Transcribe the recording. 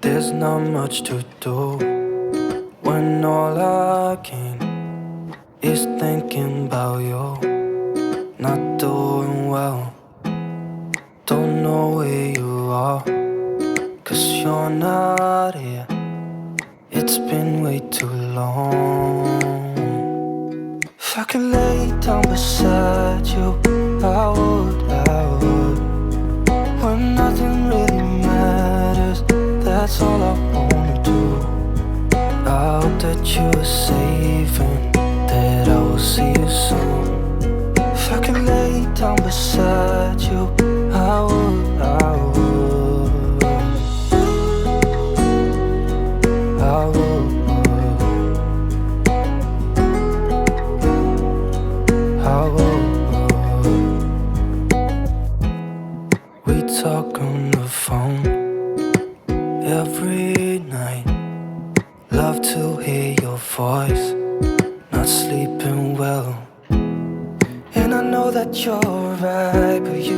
There's not much to do when all I can is thinking about you. Not doing well, don't know where you are, 'cause you're not here. It's been way too long. If I could lay down beside you, I would, when nothing really matters, that's all I wanna do. I hope that you are safe and that I will see you soon. If I could lay down beside you, I would, I would, I would, I would. We talk on the phone every night. Love to hear your voice, not sleeping well. And I know that you're right, but you